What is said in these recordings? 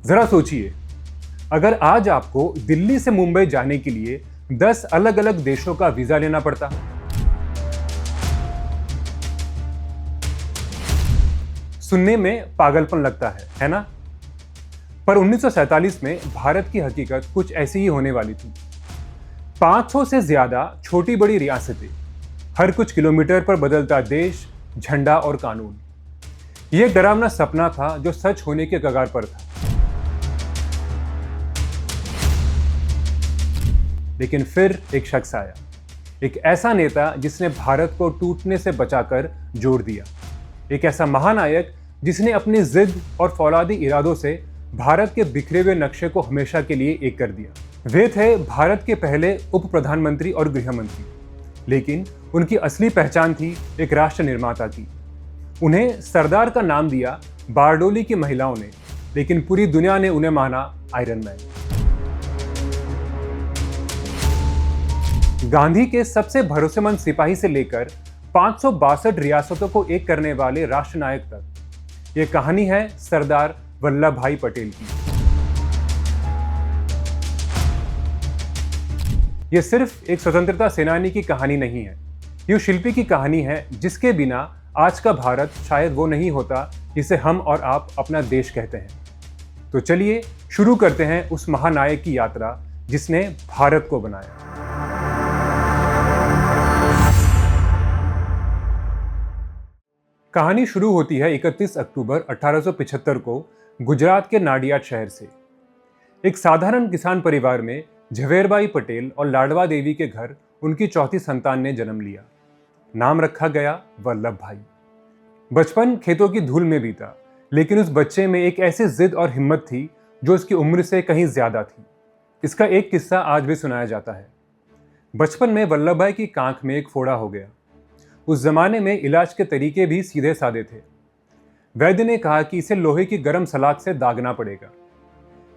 जरा सोचिए, अगर आज आपको दिल्ली से मुंबई जाने के लिए 10 अलग अलग देशों का वीजा लेना पड़ता। सुनने में पागलपन लगता है ना? पर 1947 में भारत की हकीकत कुछ ऐसी ही होने वाली थी। 500 से ज्यादा छोटी बड़ी रियासतें, हर कुछ किलोमीटर पर बदलता देश, झंडा और कानून। यह एक डरावना सपना था जो सच होने के कगार पर था। लेकिन फिर एक शख्स आया, एक ऐसा नेता जिसने भारत को टूटने से बचाकर जोड़ दिया, एक ऐसा महानायक जिसने अपनी जिद और फौलादी इरादों से भारत के बिखरे हुए नक्शे को हमेशा के लिए एक कर दिया। वे थे भारत के पहले उप प्रधानमंत्री और गृह मंत्री, लेकिन उनकी असली पहचान थी एक राष्ट्र निर्माता की। उन्हें सरदार का नाम दिया बारडोली की महिलाओं ने, लेकिन पूरी दुनिया ने उन्हें माना आयरन मैन। गांधी के सबसे भरोसेमंद सिपाही से लेकर 562 रियासतों को एक करने वाले राष्ट्रनायक तक, यह कहानी है सरदार वल्लभ भाई पटेल की। यह सिर्फ एक स्वतंत्रता सेनानी की कहानी नहीं है, यह शिल्पी की कहानी है जिसके बिना आज का भारत शायद वो नहीं होता जिसे हम और आप अपना देश कहते हैं। तो चलिए शुरू करते हैं उस महानायक की यात्रा जिसने भारत को बनाया। कहानी शुरू होती है 31 अक्टूबर 1875 को गुजरात के नाडियाड शहर से। एक साधारण किसान परिवार में झवेरबाई पटेल और लाडवा देवी के घर उनकी चौथी संतान ने जन्म लिया। नाम रखा गया वल्लभ भाई। बचपन खेतों की धूल में बीता, लेकिन उस बच्चे में एक ऐसी जिद और हिम्मत थी जो उसकी उम्र से कहीं ज्यादा थी। इसका एक किस्सा आज भी सुनाया जाता है। बचपन में वल्लभ भाई की कांख में एक फोड़ा हो गया। उस जमाने में इलाज के तरीके भी सीधे साधे थे। वैद्य ने कहा कि इसे लोहे की गर्म सलाख से दागना पड़ेगा।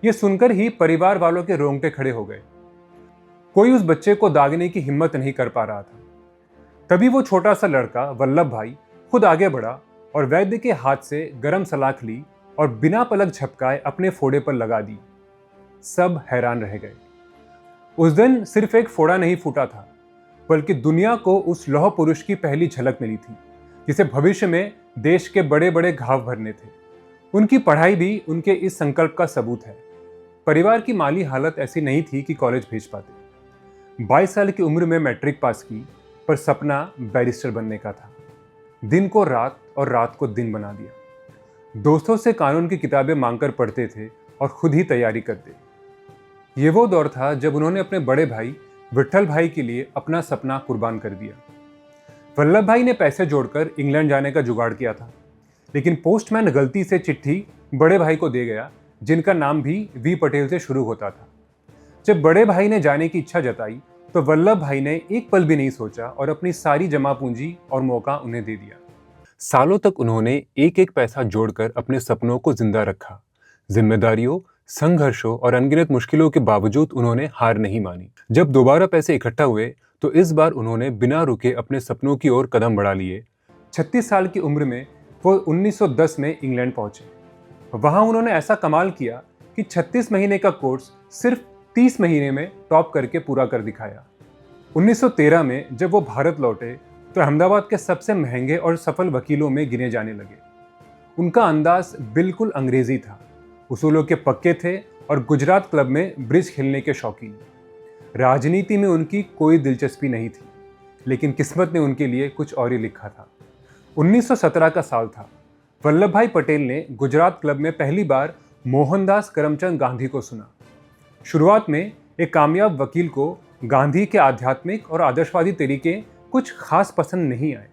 यह सुनकर ही परिवार वालों के रोंगटे खड़े हो गए। कोई उस बच्चे को दागने की हिम्मत नहीं कर पा रहा था। तभी वो छोटा सा लड़का वल्लभ भाई खुद आगे बढ़ा और वैद्य के हाथ से गर्म सलाख ली और बिना पलक झपकाए अपने फोड़े पर लगा दी। सब हैरान रह गए। उस दिन सिर्फ एक फोड़ा नहीं फूटा था, बल्कि दुनिया को उस लौह पुरुष की पहली झलक मिली थी जिसे भविष्य में देश के बड़े बड़े घाव भरने थे। उनकी पढ़ाई भी उनके इस संकल्प का सबूत है। परिवार की माली हालत ऐसी नहीं थी कि कॉलेज भेज पाते। 22 साल की उम्र में मैट्रिक पास की, पर सपना बैरिस्टर बनने का था। दिन को रात और रात को दिन बना दिया। दोस्तों से कानून की किताबें मांगकर पढ़ते थे और खुद ही तैयारी करते। ये वो दौर था जब उन्होंने अपने बड़े भाई विट्ठल भाई के लिए अपना सपना कुर्बान कर दिया। वल्लभ भाई ने पैसे जोड़कर इंग्लैंड जाने का जुगाड़ किया था, लेकिन पोस्टमैन गलती से चिट्ठी बड़े भाई को दे गया, जिनका नाम भी वी पटेल से शुरू होता था। जब बड़े भाई ने जाने की इच्छा जताई तो वल्लभ भाई ने एक पल भी नहीं सोचा और अपनी सारी जमा पूंजी और मौका उन्हें दे दिया। सालों तक उन्होंने एक एक पैसा जोड़कर अपने सपनों को जिंदा रखा। जिम्मेदारियों, संघर्षों और अनगिनत मुश्किलों के बावजूद उन्होंने हार नहीं मानी। जब दोबारा पैसे इकट्ठा हुए तो इस बार उन्होंने बिना रुके अपने सपनों की ओर कदम बढ़ा लिए। 36 साल की उम्र में वो 1910 में इंग्लैंड पहुंचे। वहां उन्होंने ऐसा कमाल किया कि 36 महीने का कोर्स सिर्फ 30 महीने में टॉप करके पूरा कर दिखाया। 1913 में जब वो भारत लौटे तो अहमदाबाद के सबसे महंगे और सफल वकीलों में गिने जाने लगे। उनका अंदाज बिल्कुल अंग्रेजी था, उसूलों के पक्के थे और गुजरात क्लब में ब्रिज खेलने के शौकीन। राजनीति में उनकी कोई दिलचस्पी नहीं थी, लेकिन किस्मत ने उनके लिए कुछ और ही लिखा था। 1917 का साल था। वल्लभ भाई पटेल ने गुजरात क्लब में पहली बार मोहनदास करमचंद गांधी को सुना। शुरुआत में एक कामयाब वकील को गांधी के आध्यात्मिक और आदर्शवादी तरीके कुछ खास पसंद नहीं आए,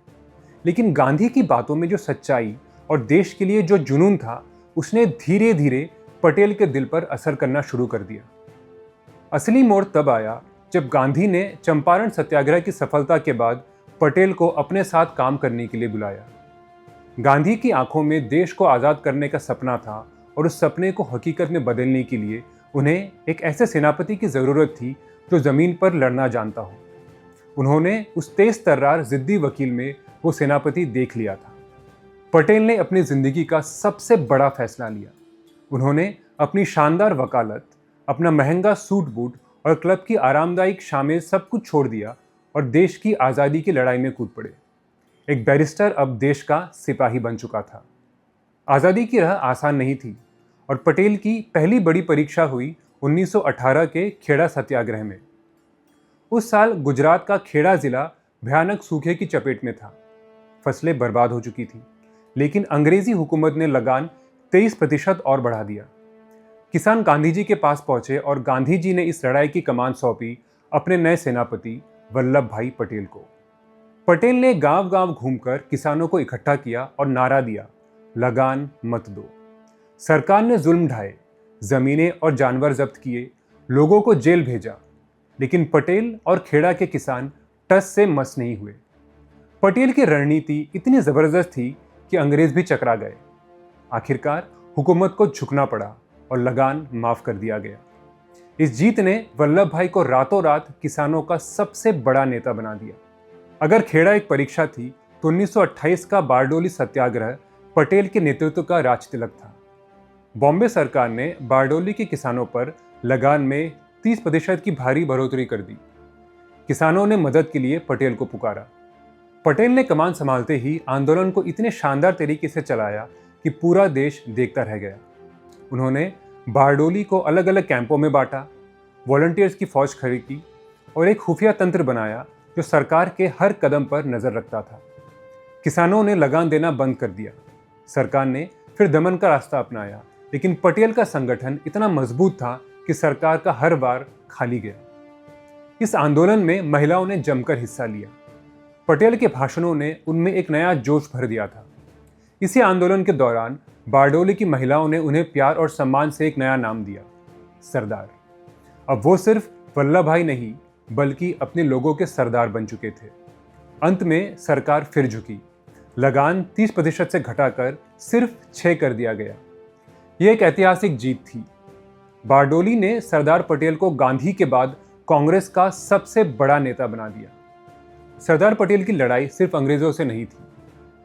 लेकिन गांधी की बातों में जो सच्चाई और देश के लिए जो जुनून था, उसने धीरे धीरे पटेल के दिल पर असर करना शुरू कर दिया। असली मोड़ तब आया जब गांधी ने चंपारण सत्याग्रह की सफलता के बाद पटेल को अपने साथ काम करने के लिए बुलाया। गांधी की आंखों में देश को आज़ाद करने का सपना था और उस सपने को हकीकत में बदलने के लिए उन्हें एक ऐसे सेनापति की ज़रूरत थी जो ज़मीन पर लड़ना जानता हो। उन्होंने उस तेज तर्रार जिद्दी वकील में वो सेनापति देख लिया था। पटेल ने अपनी ज़िंदगी का सबसे बड़ा फैसला लिया। उन्होंने अपनी शानदार वकालत, अपना महंगा सूट बूट और क्लब की आरामदायक शामें सब कुछ छोड़ दिया और देश की आज़ादी की लड़ाई में कूद पड़े। एक बैरिस्टर अब देश का सिपाही बन चुका था। आज़ादी की राह आसान नहीं थी और पटेल की पहली बड़ी परीक्षा हुई 1918 के खेड़ा सत्याग्रह में। उस साल गुजरात का खेड़ा जिला भयानक सूखे की चपेट में था। फसलें बर्बाद हो चुकी थी, लेकिन अंग्रेजी हुकूमत ने लगान 23% और बढ़ा दिया। किसान गांधी जी के पास पहुंचे और गांधी जी ने इस लड़ाई की कमान सौंपी अपने नए सेनापति वल्लभ भाई पटेल को। पटेल ने गांव गांव घूमकर किसानों को इकट्ठा किया और नारा दिया, लगान मत दो। सरकार ने जुल्म ढाए, जमीनें और जानवर जब्त किए, लोगों को जेल भेजा, लेकिन पटेल और खेड़ा के किसान टस से मस नहीं हुए। पटेल की रणनीति इतनी जबरदस्त थी कि अंग्रेज भी चकरा गए। आखिरकार हुकूमत को झुकना पड़ा और लगान माफ कर दिया गया। इस जीत ने वल्लभ भाई को रातों रात किसानों का सबसे बड़ा नेता बना दिया। अगर खेड़ा एक परीक्षा थी तो 1928 का बारडोली सत्याग्रह पटेल के नेतृत्व का राजतिलक था। बॉम्बे सरकार ने बारडोली के किसानों पर लगान में 30% की भारी बढ़ोतरी कर दी। किसानों ने मदद के लिए पटेल को पुकारा। पटेल ने कमान संभालते ही आंदोलन को इतने शानदार तरीके से चलाया कि पूरा देश देखता रह गया। उन्होंने बारडोली को अलग अलग कैंपों में बांटा, वॉलंटियर्स की फौज खड़ी की और एक खुफिया तंत्र बनाया जो सरकार के हर कदम पर नजर रखता था। किसानों ने लगान देना बंद कर दिया। सरकार ने फिर दमन का रास्ता अपनाया, लेकिन पटेल का संगठन इतना मजबूत था कि सरकार का हर बार खाली गया। इस आंदोलन में महिलाओं ने जमकर हिस्सा लिया। पटेल के भाषणों ने उनमें एक नया जोश भर दिया था। इसी आंदोलन के दौरान बारडोली की महिलाओं ने उन्हें प्यार और सम्मान से एक नया नाम दिया, सरदार। अब वो सिर्फ वल्लभ भाई नहीं, बल्कि अपने लोगों के सरदार बन चुके थे। अंत में सरकार फिर झुकी। लगान 30% से घटाकर सिर्फ 6 कर दिया गया। यह एक ऐतिहासिक जीत थी। बारडोली ने सरदार पटेल को गांधी के बाद कांग्रेस का सबसे बड़ा नेता बना दिया। सरदार पटेल की लड़ाई सिर्फ अंग्रेजों से नहीं थी।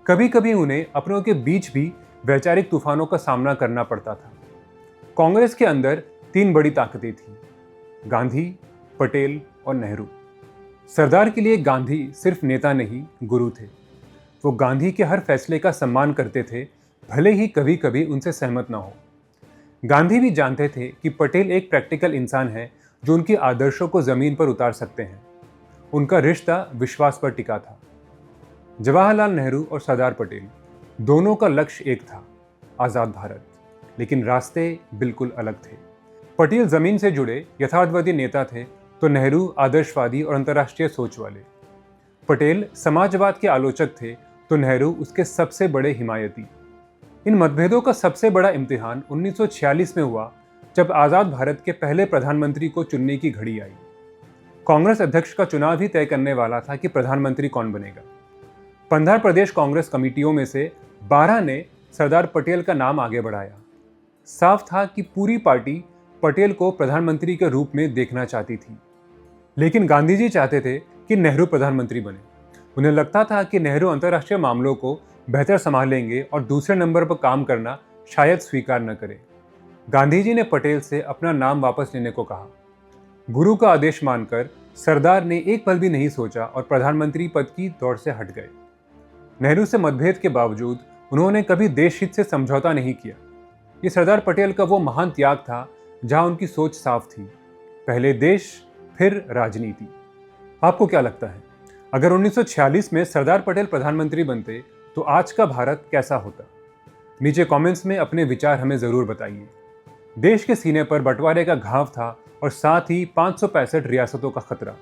कभी कभी उन्हें अपनों के बीच भी वैचारिक तूफानों का सामना करना पड़ता था। कांग्रेस के अंदर 3 बड़ी ताकतें थीं, गांधी, पटेल और नेहरू। सरदार के लिए गांधी सिर्फ नेता नहीं, गुरु थे। वो गांधी के हर फैसले का सम्मान करते थे, भले ही कभी कभी उनसे सहमत ना हो। गांधी भी जानते थे कि पटेल एक प्रैक्टिकल इंसान है जो उनके आदर्शों को जमीन पर उतार सकते हैं। उनका रिश्ता विश्वास पर टिका था। जवाहरलाल नेहरू और सरदार पटेल दोनों का लक्ष्य एक था, आज़ाद भारत, लेकिन रास्ते बिल्कुल अलग थे। पटेल जमीन से जुड़े यथार्थवादी नेता थे, तो नेहरू आदर्शवादी और अंतर्राष्ट्रीय सोच वाले। पटेल समाजवाद के आलोचक थे, तो नेहरू उसके सबसे बड़े हिमायती। इन मतभेदों का सबसे बड़ा इम्तिहान 1946 में हुआ, जब आज़ाद भारत के पहले प्रधानमंत्री को चुनने की घड़ी आई। कांग्रेस अध्यक्ष का चुनाव ही तय करने वाला था कि प्रधानमंत्री कौन बनेगा। 15 प्रदेश कांग्रेस कमेटियों में से 12 ने सरदार पटेल का नाम आगे बढ़ाया। साफ था कि पूरी पार्टी पटेल को प्रधानमंत्री के रूप में देखना चाहती थी, लेकिन गांधी जी चाहते थे कि नेहरू प्रधानमंत्री बने। उन्हें लगता था कि नेहरू अंतर्राष्ट्रीय मामलों को बेहतर संभालेंगे और दूसरे नंबर पर काम करना शायद स्वीकार न करें। गांधी जी ने पटेल से अपना नाम वापस लेने को कहा। गुरु का आदेश मानकर सरदार ने एक पल भी नहीं सोचा और प्रधानमंत्री पद की दौड़ से हट गए। नेहरू से मतभेद के बावजूद उन्होंने कभी देश हित से समझौता नहीं किया। ये सरदार पटेल का वो महान त्याग था जहां उनकी सोच साफ थी, पहले देश फिर राजनीति। आपको क्या लगता है, अगर 1946 में सरदार पटेल प्रधानमंत्री बनते तो आज का भारत कैसा होता? नीचे कमेंट्स में अपने विचार हमें ज़रूर बताइए। देश के सीने पर बंटवारे का घाव था और साथ ही 565 रियासतों का खतरा।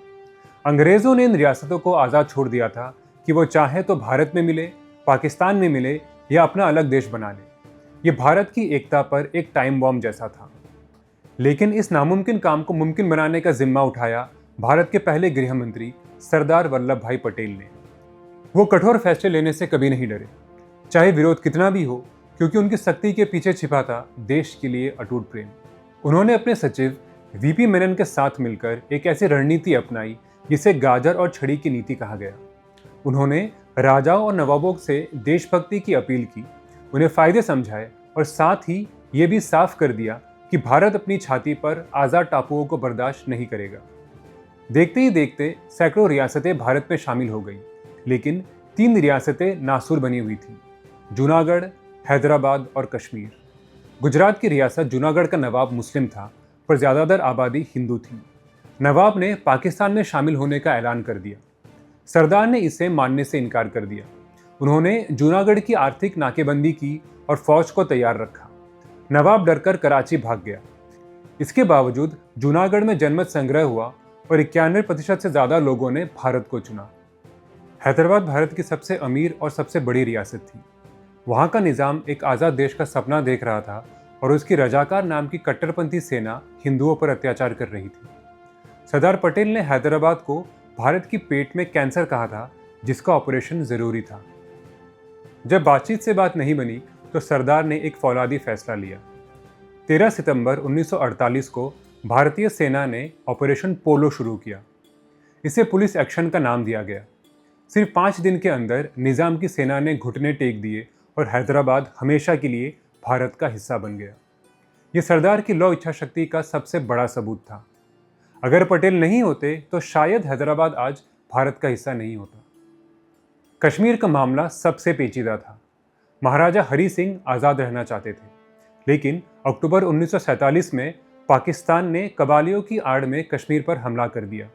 अंग्रेज़ों ने इन रियासतों को आज़ाद छोड़ दिया था कि वो चाहे तो भारत में मिले, पाकिस्तान में मिले या अपना अलग देश बना ले। ये भारत की एकता पर एक टाइम बॉम्ब जैसा था। लेकिन इस नामुमकिन काम को मुमकिन बनाने का जिम्मा उठाया भारत के पहले गृह मंत्री सरदार वल्लभ भाई पटेल ने। वो कठोर फैसले लेने से कभी नहीं डरे, चाहे विरोध कितना भी हो, क्योंकि उनकी शक्ति के पीछे छिपा था देश के लिए अटूट प्रेम। उन्होंने अपने सचिव वीपी मेनन के साथ मिलकर एक ऐसी रणनीति अपनाई जिसे गाजर और छड़ी की नीति कहा गया। उन्होंने राजाओं और नवाबों से देशभक्ति की अपील की, उन्हें फायदे समझाए और साथ ही ये भी साफ कर दिया कि कि भारत अपनी छाती पर आज़ाद टापुओं को बर्दाश्त नहीं करेगा। देखते ही देखते सैकड़ों रियासतें भारत में शामिल हो गई, लेकिन 3 रियासतें नासूर बनी हुई थीं: जूनागढ़, हैदराबाद और कश्मीर। गुजरात की रियासत जूनागढ़ का नवाब मुस्लिम था, पर ज़्यादातर आबादी हिंदू थी। नवाब ने पाकिस्तान में शामिल होने का ऐलान कर दिया। सरदार ने इसे मानने से इनकार कर दिया। उन्होंने जूनागढ़ की आर्थिक नाकेबंदी की और फौज को तैयार रखा। नवाब डरकर कराची भाग गया। इसके बावजूद जूनागढ़ में जनमत संग्रह हुआ और 91% से ज़्यादा लोगों ने भारत को चुना। हैदराबाद भारत की सबसे अमीर और सबसे बड़ी रियासत थी। वहाँ का निज़ाम एक आज़ाद देश का सपना देख रहा था और उसकी रजाकार नाम की कट्टरपंथी सेना हिंदुओं पर अत्याचार कर रही थी। सरदार पटेल ने हैदराबाद को भारत की पेट में कैंसर कहा था, जिसका ऑपरेशन ज़रूरी था। जब बातचीत से बात नहीं बनी तो सरदार ने एक फौलादी फैसला लिया। 13 सितंबर 1948 को भारतीय सेना ने ऑपरेशन पोलो शुरू किया। इसे पुलिस एक्शन का नाम दिया गया। सिर्फ 5 दिन के अंदर निज़ाम की सेना ने घुटने टेक दिए और हैदराबाद हमेशा के लिए भारत का हिस्सा बन गया। ये सरदार की लौ इच्छा शक्ति का सबसे बड़ा सबूत था। अगर पटेल नहीं होते तो शायद हैदराबाद आज भारत का हिस्सा नहीं होता। कश्मीर का मामला सबसे पेचीदा था। महाराजा हरी सिंह आज़ाद रहना चाहते थे, लेकिन अक्टूबर 1947 में पाकिस्तान ने कबालियों की आड़ में कश्मीर पर हमला कर दिया।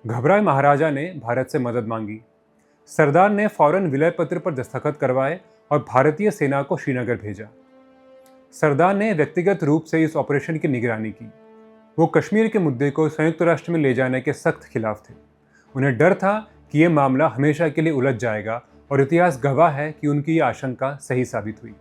घबराए महाराजा ने भारत से मदद मांगी। सरदार ने फौरन विलय पत्र पर दस्तखत करवाए और भारतीय सेना को श्रीनगर भेजा। सरदार ने व्यक्तिगत रूप से इस ऑपरेशन की निगरानी की। वो कश्मीर के मुद्दे को संयुक्त राष्ट्र में ले जाने के सख्त खिलाफ थे। उन्हें डर था कि यह मामला हमेशा के लिए उलझ जाएगा, और इतिहास गवाह है कि उनकी ये आशंका सही साबित हुई।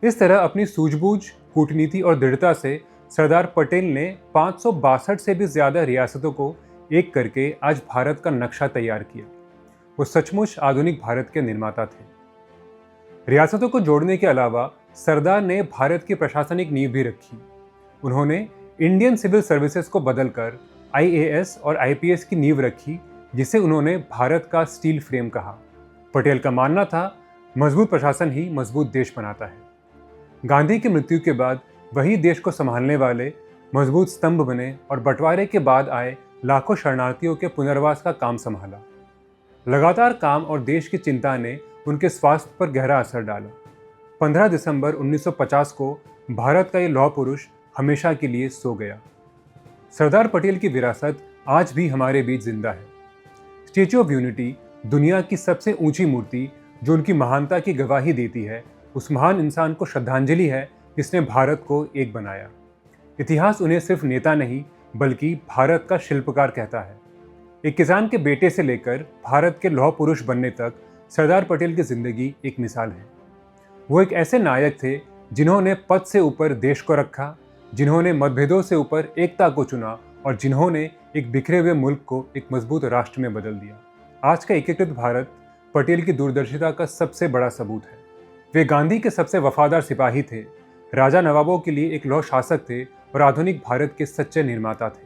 इस तरह अपनी सूझबूझ, कूटनीति और दृढ़ता से सरदार पटेल ने 562 से भी ज़्यादा रियासतों को एक करके आज भारत का नक्शा तैयार किया। वो सचमुच आधुनिक भारत के निर्माता थे। रियासतों को जोड़ने के अलावा सरदार ने भारत की प्रशासनिक नींव भी रखी। उन्होंने इंडियन सिविल सर्विसेज को बदलकर IAS और IPS की नींव रखी, जिसे उन्होंने भारत का स्टील फ्रेम कहा। पटेल का मानना था, मजबूत प्रशासन ही मजबूत देश बनाता है। गांधी की मृत्यु के बाद वही देश को संभालने वाले मजबूत स्तंभ बने और बंटवारे के बाद आए लाखों शरणार्थियों के पुनर्वास का काम संभाला। लगातार काम और देश की चिंता ने उनके स्वास्थ्य पर गहरा असर डाला। 15 दिसंबर 1950 को भारत का ये लौह पुरुष हमेशा के लिए सो गया। सरदार पटेल की विरासत आज भी हमारे बीच जिंदा है। स्टैच्यू ऑफ यूनिटी, दुनिया की सबसे ऊंची मूर्ति जो उनकी महानता की गवाही देती है, उस महान इंसान को श्रद्धांजलि है जिसने भारत को एक बनाया। इतिहास उन्हें सिर्फ नेता नहीं बल्कि भारत का शिल्पकार कहता है। एक किसान के बेटे से लेकर भारत के लौह पुरुष बनने तक सरदार पटेल की जिंदगी एक मिसाल है। वो एक ऐसे नायक थे जिन्होंने पद से ऊपर देश को रखा, जिन्होंने मतभेदों से ऊपर एकता को चुना और जिन्होंने एक बिखरे हुए मुल्क को एक मजबूत राष्ट्र में बदल दिया। आज का एकीकृत भारत पटेल की दूरदर्शिता का सबसे बड़ा सबूत है। वे गांधी के सबसे वफादार सिपाही थे, राजा नवाबों के लिए एक लौह शासक थे और आधुनिक भारत के सच्चे निर्माता थे।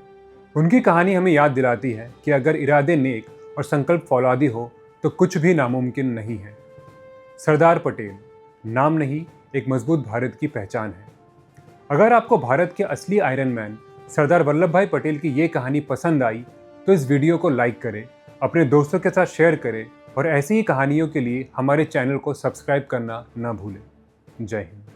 उनकी कहानी हमें याद दिलाती है कि अगर इरादे नेक और संकल्प फौलादी हो तो कुछ भी नामुमकिन नहीं है। सरदार पटेल नाम नहीं, एक मजबूत भारत की पहचान है। अगर आपको भारत के असली आयरन मैन सरदार वल्लभ भाई पटेल की ये कहानी पसंद आई तो इस वीडियो को लाइक करें, अपने दोस्तों के साथ शेयर करें और ऐसी ही कहानियों के लिए हमारे चैनल को सब्सक्राइब करना ना भूलें। जय हिंद।